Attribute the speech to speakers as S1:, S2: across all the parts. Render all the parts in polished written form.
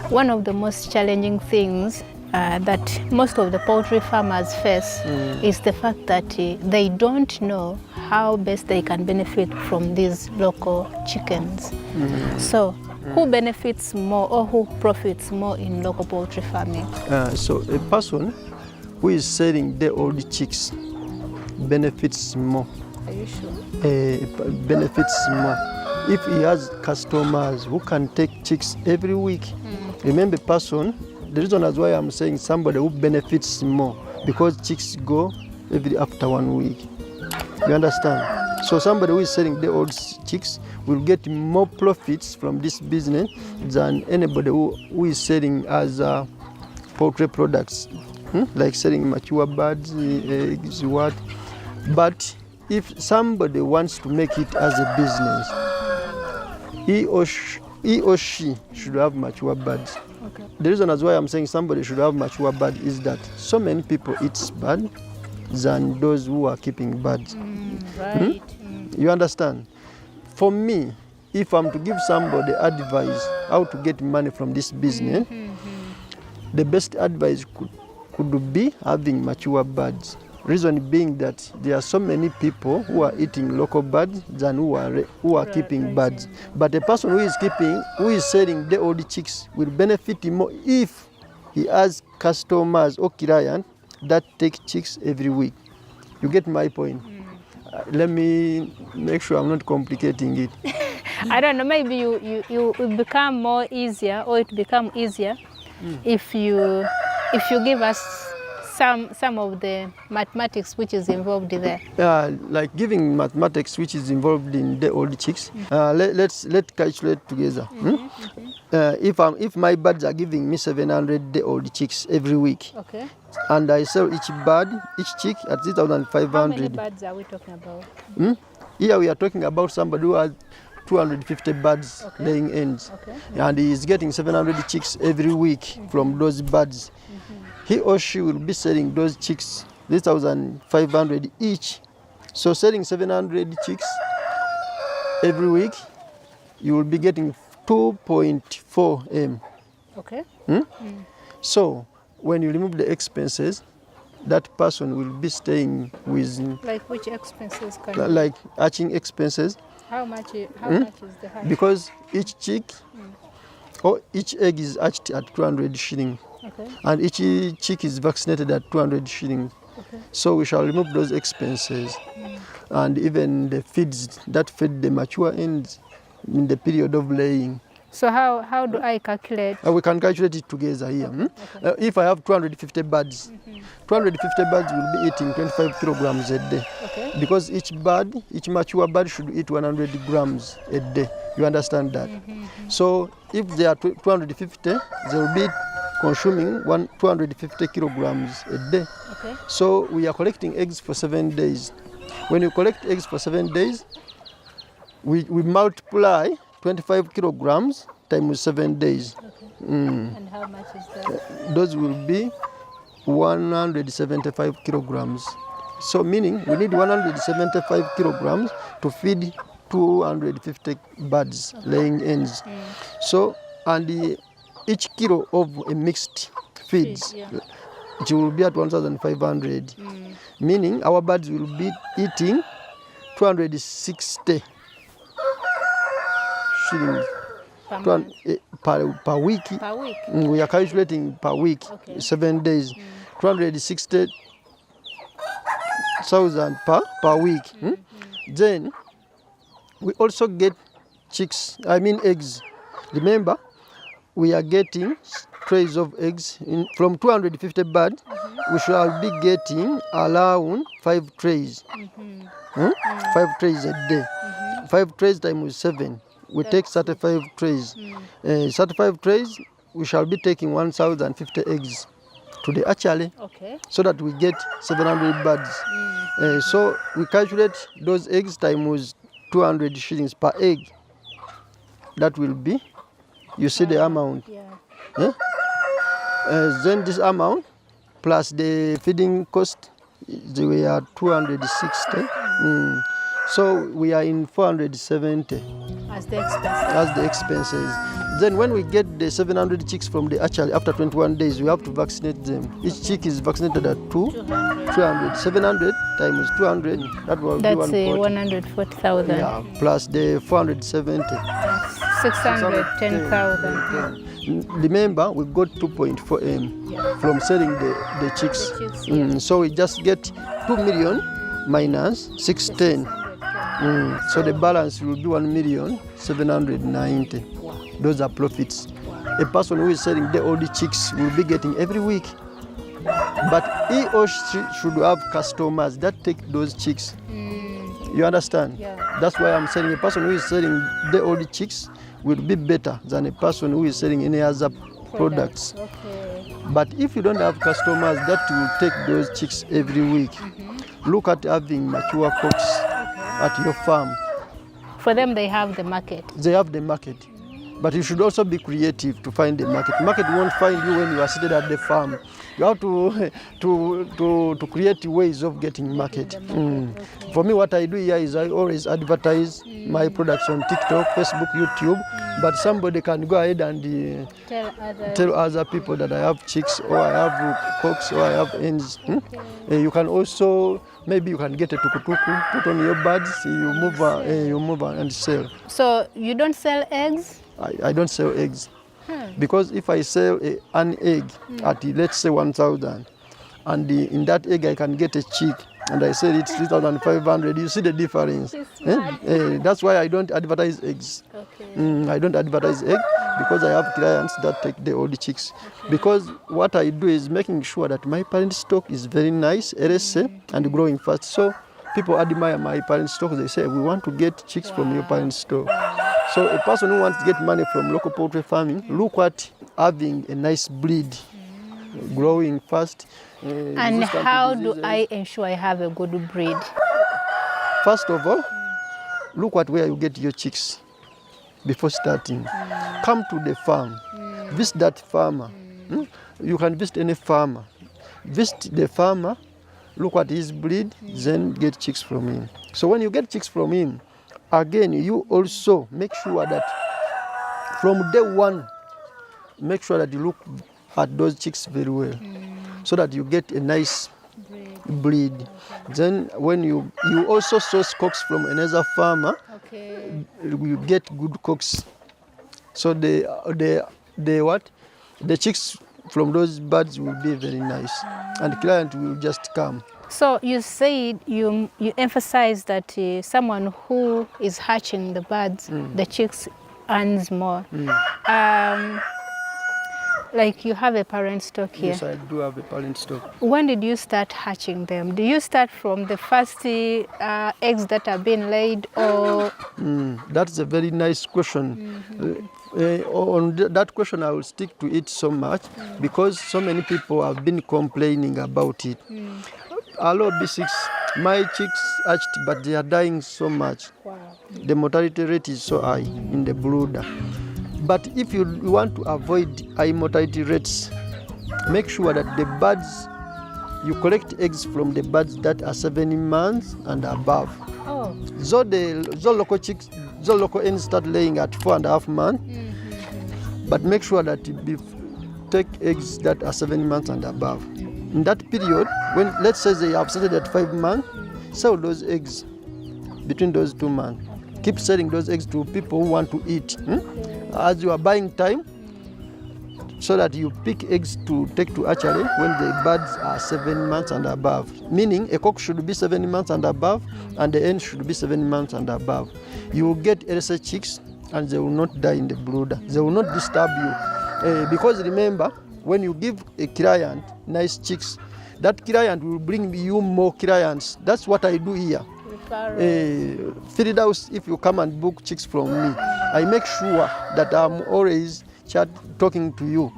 S1: One of the most challenging things that most of the poultry farmers face is the fact that they don't know how best they can benefit from these local chickens. So who benefits more or who profits more in local poultry farming?
S2: So a person who is selling the old chicks benefits more.
S1: Are you sure?
S2: Benefits more if he has customers who can take chicks every week. Remember, person, the reason that's why I'm saying somebody who benefits more, because chicks go after 1 week. You understand? So somebody who is selling the old chicks will get more profits from this business than anybody who is selling as poultry products, like selling mature birds, eggs, what. But if somebody wants to make it as a business, he or she should have mature birds.
S1: Okay.
S2: The reason as why I'm saying somebody should have mature bird is that so many people eat bird than those who are keeping birds.
S1: Right.
S2: You understand? For me, if I'm to give somebody advice how to get money from this business, the best advice could be having mature birds. Reason being that there are so many people who are eating local birds than who are keeping birds. But a person who is selling the old chicks will benefit more if he has customers or clients that take chicks every week. You get my point? Let me make sure I'm not complicating it.
S1: I don't know, maybe you become more easier, or it become easier if you give us some of the mathematics which is involved there.
S2: Like giving mathematics which is involved in the old chicks. Let's calculate together. If my birds are giving me 700 the old chicks every week,
S1: Okay.
S2: and I sell each chick at 3,500.
S1: How many birds are we talking about?
S2: Here we are talking about somebody who has 250 birds laying eggs, and he is getting 700 chicks every week from those birds. He or she will be selling those chicks 3,500 each. So selling 700 chicks every week, you will be getting 2.4 M.
S1: Okay.
S2: So when you remove the expenses, that person will be staying with
S1: Like which expenses can
S2: like hatching expenses.
S1: How much is the hatch?
S2: Because each chick or each egg is hatched at 200 shillings.
S1: Okay.
S2: And each chick is vaccinated at 200 shillings.
S1: Okay.
S2: So we shall remove those expenses. And even the feeds that feed the mature ends in the period of laying.
S1: So how do I calculate?
S2: We can calculate it together here. If I have 250 birds, 250 birds will be eating 25 kilograms a day.
S1: Okay.
S2: Because each mature bird should eat 100 grams a day. You understand that? So if they are 250, they will be consuming 250 kilograms a day.
S1: Okay.
S2: So we are collecting eggs for 7 days. When you collect eggs for 7 days, we multiply 25 kilograms times 7 days.
S1: Okay. And how much is that?
S2: Those will be 175 kilograms. So meaning we need 175 kilograms to feed 250 birds laying eggs. So, and each kilo of a mixed feeds, it will be at 1,500. Meaning our birds will be eating 260 shillings per week.
S1: Per week?
S2: We are calculating per week, 7 days, 260,000 per week. Then we also get eggs. Remember, we are getting trays of eggs from 250 birds. We shall be getting around 5 trays. 5 trays a day. 5 trays times 7. We take 35 trays. 35 trays, we shall be taking 1,050 eggs to the hatchery, so that we get 700 birds. So we calculate those eggs times 200 shillings per egg. That will be, you see the amount. Then this amount plus the feeding cost, we are 260. So we are in 470
S1: as the expenses.
S2: as the expenses. Then when we get the 700 chicks from the hatchery after 21 days, we have to vaccinate them. Each chick is vaccinated at 200. 700 times 200, that will
S1: That's
S2: be
S1: 140,000.
S2: Yeah, plus the 470.
S1: 610,000.
S2: Remember, we got 2.4 M from selling the chicks. So we just get 2 million minus 610. So the balance will be 1,790,000. Those are profits. A person who is selling the old chicks will be getting every week. But he or she should have customers that take those chicks. You understand?
S1: Yeah.
S2: That's why I'm saying a person who is selling the old chicks will be better than a person who is selling any other products.
S1: Okay.
S2: But if you don't have customers that will take those chicks every week, look at having mature cocks at your farm.
S1: For them, they have the market.
S2: They have the market. But you should also be creative to find the market. Market won't find you when you are seated at the farm. You have to create ways of getting market. For me, what I do here is I always advertise my products on TikTok, Facebook, YouTube. But somebody can go ahead and tell other people that I have chicks, or I have cocks, or I have hens. You can also, maybe you can get a tukutuku, put on your birds, you move and sell.
S1: So you don't sell eggs?
S2: I don't sell eggs. Because if I sell an egg at, let's say, 1,000, and in that egg I can get a chick, and I sell it 3,500, you see the difference. That's why I don't advertise eggs. Okay. I don't advertise eggs because I have clients that take the old chicks. Okay. Because what I do is making sure that my parent stock is very nice, healthy, and growing fast. So people admire my parent stock. They say, we want to get chicks from your parent stock. So a person who wants to get money from local poultry farming, look at having a nice breed, growing fast.
S1: And how do I ensure I have a good breed?
S2: First of all, look at where you get your chicks before starting. Come to the farm, visit that farmer. You can visit any farmer. Visit the farmer, look at his breed, then get chicks from him. So when you get chicks from him, again, you also make sure that from day one, make sure that you look at those chicks very well, so that you get a nice breed. Then when you also source cocks from another farmer, you get good cocks. So the chicks from those birds will be very nice, and the client will just come.
S1: So you said you emphasize that someone who is hatching the birds, the chicks, earns more. Like you have a parent stock here.
S2: Yes, I do have a parent stock.
S1: When did you start hatching them? Do you start from the first eggs that are being laid, or?
S2: That's a very nice question. On that question, I will stick to it so much because so many people have been complaining about it. Hello, B6, my chicks hatched, but they are dying so much.
S1: Wow.
S2: The mortality rate is so high in the brooder. But if you want to avoid high mortality rates, make sure that the birds, you collect eggs from the birds that are 7 months and above.
S1: Oh.
S2: So the local chicks, the local hens start laying at 4.5 months. But make sure that you take eggs that are 7 months and above. In that period, when let's say they have started at 5 months, sell those eggs between those 2 months. Keep selling those eggs to people who want to eat. As you are buying time, so that you pick eggs to take to hatchery when the birds are 7 months and above. Meaning a cock should be 7 months and above, and the hen should be 7 months and above. You will get healthy chicks, and they will not die in the brooder. They will not disturb you. Because remember, when you give a client nice chicks, that client will bring you more clients. That's what I do here. Firdaus, if you come and book chicks from me, I make sure that I'm always talking to you,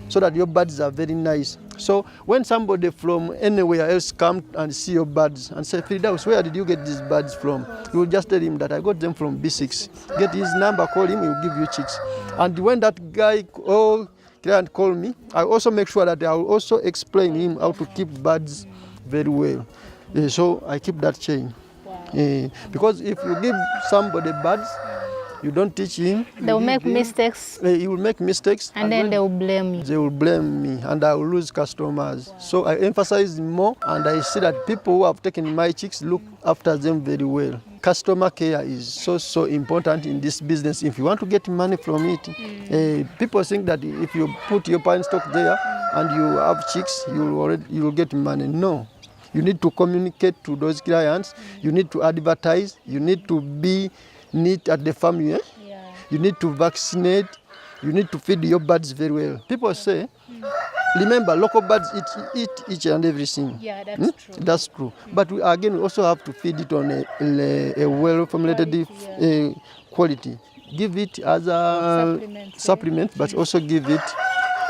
S2: so that your birds are very nice. So when somebody from anywhere else come and see your birds and say, Firdaus, where did you get these birds from? You will just tell him that I got them from B6. Get his number, call him, he will give you chicks. And when that guy or client call me, I also make sure that I will also explain him how to keep birds very well. So I keep that chain. Because if you give somebody birds You don't teach him.
S1: They'll make mistakes.
S2: He will make mistakes.
S1: And then they will blame you.
S2: They will blame me and I will lose customers. Wow. So I emphasize more and I see that people who have taken my chicks look after them very well. Customer care is so important in this business. If you want to get money from it, people think that if you put your pine stock there and you have chicks, you will get money. No. You need to communicate to those clients. You need to advertise. You need to be neat at the farm. Yeah? You need to vaccinate. You need to feed your birds very well. People say, remember, local birds eat each and everything. Yeah, that's true. That's true. But we also have to feed it on a well-formulated quality. Give it as a supplement, but also give it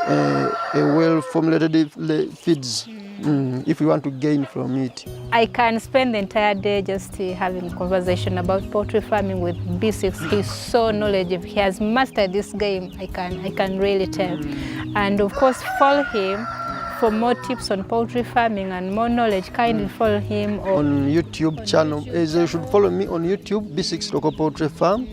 S2: a well-formulated feeds. If you want to gain from it. I
S1: can spend the entire day just having a conversation about poultry farming with B6. He's so knowledgeable. He has mastered this game, I can really tell. And of course, follow him for more tips on poultry farming and more knowledge. Kindly follow him
S2: on YouTube channel. You should follow me on YouTube, B6 Local Poultry Farm.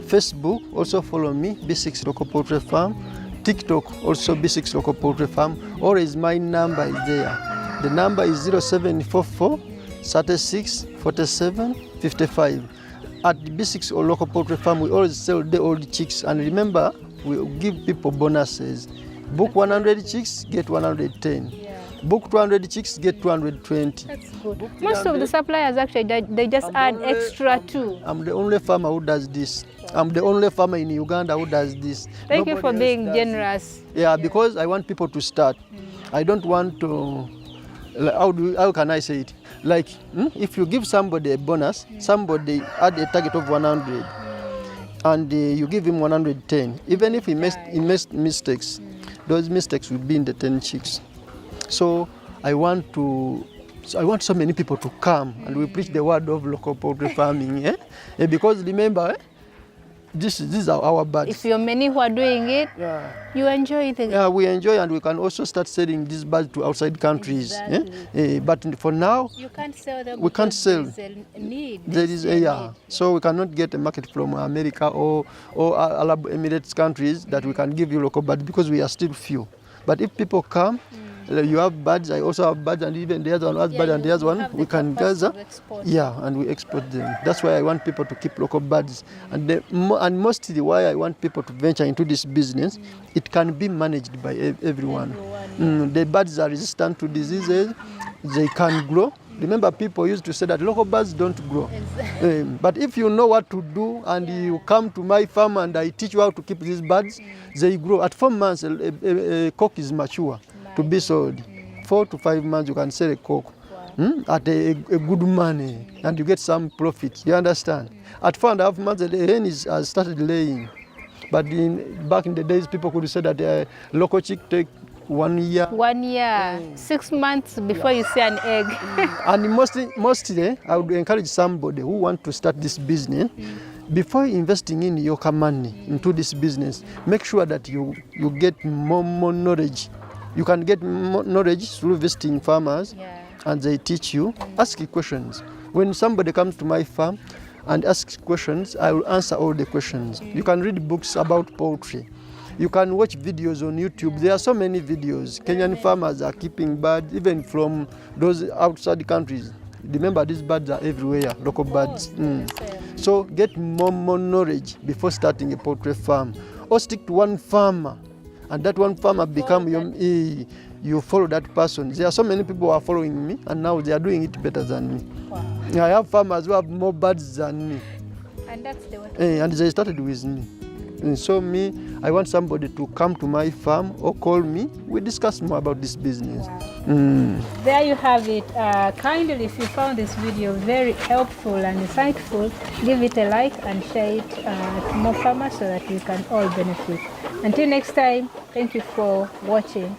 S2: Facebook, also follow me, B6 Local Poultry Farm. TikTok, also B6 Local Poultry Farm. Always my number is there. The number is 0744 36 47 55. At B6 or Local Poultry Farm, we always sell the old chicks. And remember, we give people bonuses. Book 100 chicks, get 110. Book 200 chicks, get 220.
S1: That's good. Most of the suppliers actually, they just add extra too.
S2: I'm the only farmer who does this. I'm the only farmer in Uganda who does this.
S1: Thank you for being generous.
S2: Yeah, because I want people to start. I don't want to, how can I say it? Like, if you give somebody a bonus, somebody add a target of 100, and you give him 110. Even if he makes mistakes, those mistakes will be in the 10 chicks. So I want so many people to come and we preach the word of local poultry farming. Because remember, these are our birds.
S1: If you're many who are doing it, you enjoy it.
S2: Yeah, we enjoy, and we can also start selling these birds to outside countries. Exactly. But for now,
S1: you can't sell them.
S2: We can't sell.
S1: There is
S2: a need. So we cannot get a market from America or Arab Emirates countries that we can give you local birds because we are still few. But if people come, you have birds, I also have birds, and even the other one has birds, and the other one we can gather, and we export them. That's why I want people to keep local birds, and mostly why I want people to venture into this business. It can be managed by everyone. The birds are resistant to diseases, they can grow. Remember, people used to say that local birds don't grow. Exactly. But if you know what to do and you come to my farm and I teach you how to keep these birds, they grow. At 4 months, a cock is mature to be sold. 4 to 5 months, you can sell a cock at a good money and you get some profit. You understand? At 4.5 months, the hen has started laying. But back in the days, people could say that a local chick take 1 year.
S1: 1 year, 6 months before you see an egg.
S2: And mostly, I would encourage somebody who wants to start this business, before investing in your money into this business, make sure that you get more knowledge. You can get more knowledge through visiting farmers, and they teach you. Ask questions. When somebody comes to my farm and asks questions, I will answer all the questions. You can read books about poultry. You can watch videos on YouTube. There are so many videos. Kenyan farmers are keeping birds, even from those outside countries. Remember, these birds are everywhere, local birds. So get more knowledge before starting a poultry farm. Or stick to one farmer, and that one farmer become you follow that person. There are so many people who are following me, and now they are doing it better than me. Wow. I have farmers who have more birds than me.
S1: And that's the way.
S2: And they started with me. And so I want somebody to come to my farm or call me. We discuss more about this business. Wow.
S1: There you have it. Kindly, if you found this video very helpful and insightful, give it a like and share it to more farmers so that we can all benefit. Until next time, thank you for watching.